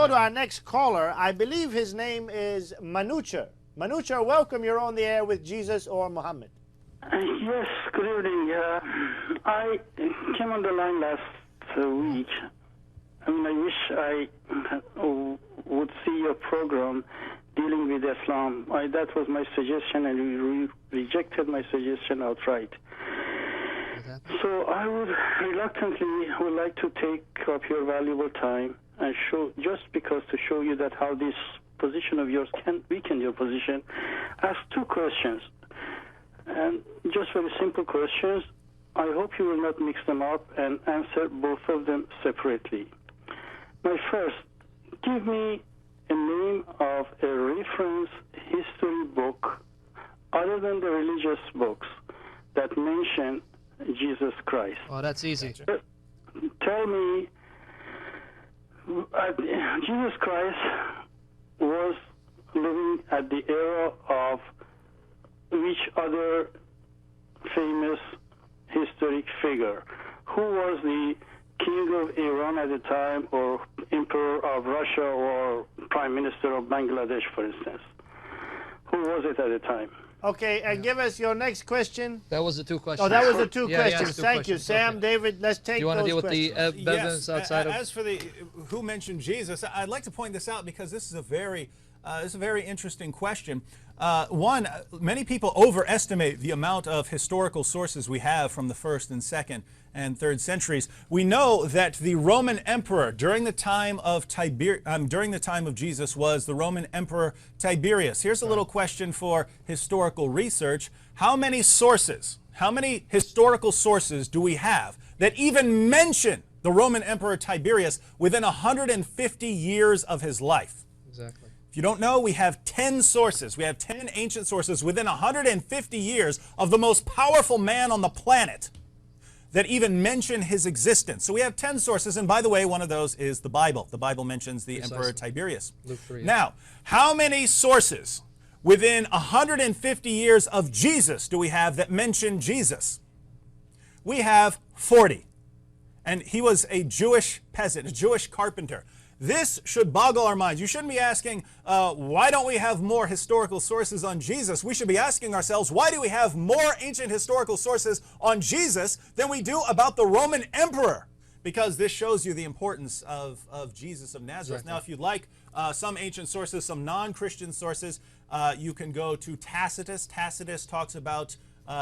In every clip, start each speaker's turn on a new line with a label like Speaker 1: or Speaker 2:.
Speaker 1: go to our next caller. I believe his name is Manucha. Manucha, welcome. You're on the air with Jesus or Muhammad.
Speaker 2: Yes, good evening. I came on the line last week. I mean, I wish I would see your program dealing with Islam. That was my suggestion, and you rejected my suggestion outright. So I would reluctantly like to take up your valuable time and show, just because to show you that how this position of yours can weaken your position, ask two questions. And just very simple questions. I hope you will not mix them up and answer both of them separately. My first, give me a name of a reference history book other than the religious books that mention Jesus Christ.
Speaker 3: Oh, that's easy.
Speaker 2: Tell me, Jesus Christ was living at the era of which other famous historic figure? Who was the king of Iran at the time, or emperor of Russia, or prime minister of Bangladesh, for instance? Who was it at the time?
Speaker 1: Okay, and give us your next question.
Speaker 3: That was the two questions.
Speaker 1: Oh, that was the two
Speaker 3: Yeah,
Speaker 1: questions.
Speaker 3: two
Speaker 1: Thank you,
Speaker 3: questions.
Speaker 1: Sam.
Speaker 3: Okay.
Speaker 1: David, let's take
Speaker 3: You want to
Speaker 1: those
Speaker 3: deal with the
Speaker 1: questions.
Speaker 3: evidence outside of...
Speaker 4: As for the who mentioned Jesus, I'd like to point this out because this is a very interesting question. One, many people overestimate the amount of historical sources we have from the 1st and 2nd and 3rd centuries. We know that the Roman emperor during the time of Jesus was the Roman emperor Tiberius. Here's a little question for historical research. How many sources, how many historical sources do we have that even mention the Roman emperor Tiberius within 150 years of his life?
Speaker 3: Exactly.
Speaker 4: If you don't know, we have 10 sources. We have 10 ancient sources within 150 years of the most powerful man on the planet that even mention his existence. So we have 10 sources, and by the way, one of those is the Bible. The Bible mentions the Emperor Tiberius.
Speaker 3: Luke 3.
Speaker 4: Now, how many sources within 150 years of Jesus do we have that mention Jesus? We have 40. And he was a Jewish peasant, a Jewish carpenter. This should boggle our minds. You shouldn't be asking, why don't we have more historical sources on Jesus? We should be asking ourselves, why do we have more ancient historical sources on Jesus than we do about the Roman emperor? Because this shows you the importance of Jesus of Nazareth.
Speaker 3: Exactly.
Speaker 4: Now, if you'd like some ancient sources, some non-Christian sources, you can go to Tacitus. Tacitus talks about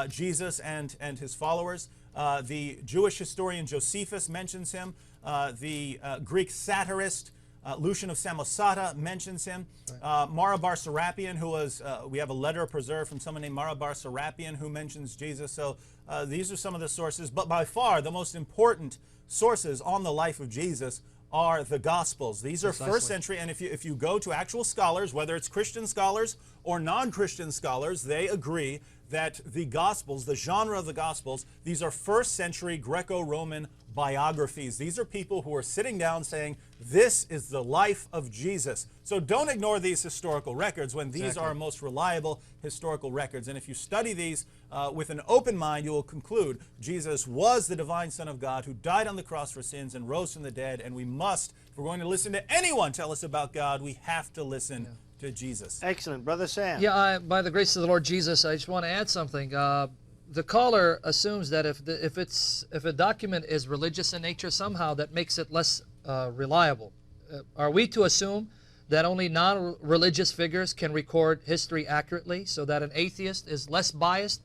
Speaker 4: Jesus and his followers. The Jewish historian Josephus mentions him. The Greek satirist Lucian of Samosata mentions him. Mara bar Serapion, who was, we have a letter preserved from someone named Mara bar Serapion who mentions Jesus. So these are some of the sources. But by far, the most important sources on the life of Jesus are the Gospels. These are first century, and if you go to actual scholars, whether it's Christian scholars or non-Christian scholars, they agree that the Gospels, the genre of the Gospels, these are first century Greco-Roman biographies. These are people who are sitting down saying, this is the life of Jesus. So don't ignore these historical records when these are our most reliable historical records. And if you study these with an open mind, you will conclude Jesus was the divine Son of God who died on the cross for sins and rose from the dead. And we must, if we're going to listen to anyone tell us about God, we have to listen to Jesus.
Speaker 1: Excellent. Brother Sam.
Speaker 3: Yeah, by the grace of the Lord Jesus, I just want to add something. The caller assumes that if a document is religious in nature, somehow that makes it less reliable. Are we to assume that only non-religious figures can record history accurately, so that an atheist is less biased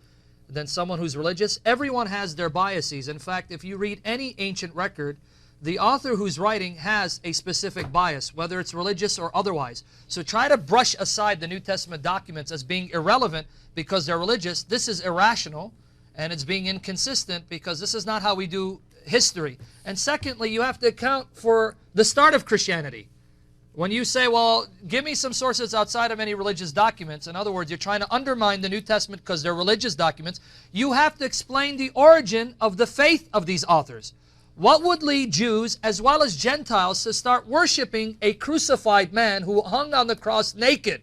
Speaker 3: than someone who's religious? Everyone has their biases. In fact, if you read any ancient record, the author who's writing has a specific bias, whether it's religious or otherwise. So try to brush aside the New Testament documents as being irrelevant because they're religious. This is irrational, and it's being inconsistent because this is not how we do history. And secondly, you have to account for the start of Christianity. When you say, well, give me some sources outside of any religious documents, in other words, you're trying to undermine the New Testament because they're religious documents, you have to explain the origin of the faith of these authors. What would lead Jews as well as Gentiles to start worshiping a crucified man who hung on the cross naked?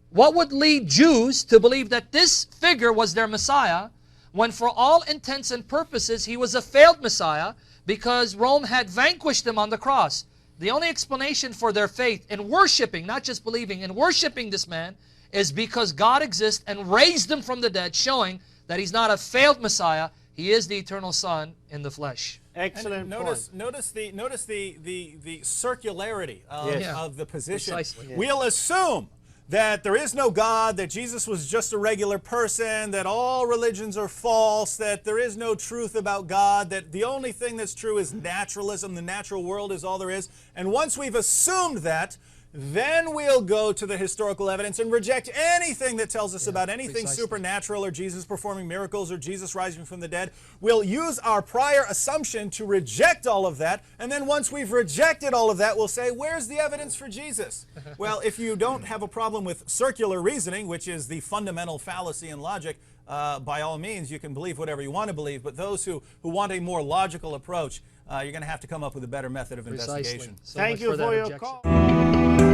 Speaker 3: What would lead Jews to believe that this figure was their Messiah when for all intents and purposes he was a failed Messiah because Rome had vanquished him on the cross? the only explanation for their faith in worshiping, not just believing, in worshiping this man is because God exists and raised him from the dead, showing that he's not a failed Messiah. He is the eternal Son in the flesh.
Speaker 1: Excellent
Speaker 4: notice,
Speaker 1: point.
Speaker 4: notice the circularity of,
Speaker 1: Yes.
Speaker 4: of the position.
Speaker 3: Precisely. Yeah.
Speaker 4: We'll assume that there is no God, that Jesus was just a regular person, that all religions are false, that there is no truth about God, that the only thing that's true is naturalism, the natural world is all there is. And once we've assumed that, then we'll go to the historical evidence and reject anything that tells us about anything
Speaker 3: precisely.
Speaker 4: supernatural or Jesus performing miracles or Jesus rising from the dead. We'll use our prior assumption to reject all of that, and then once we've rejected all of that, we'll say, where's the evidence for Jesus? Well, if you don't have a problem with circular reasoning, which is the fundamental fallacy in logic, by all means, you can believe whatever you want to believe, but those who want a more logical approach, you're going to have to come up with a better method of
Speaker 3: Precisely.
Speaker 4: investigation.
Speaker 3: So
Speaker 1: Thank
Speaker 3: much
Speaker 1: you
Speaker 3: for that
Speaker 1: for your
Speaker 3: objection.
Speaker 1: call.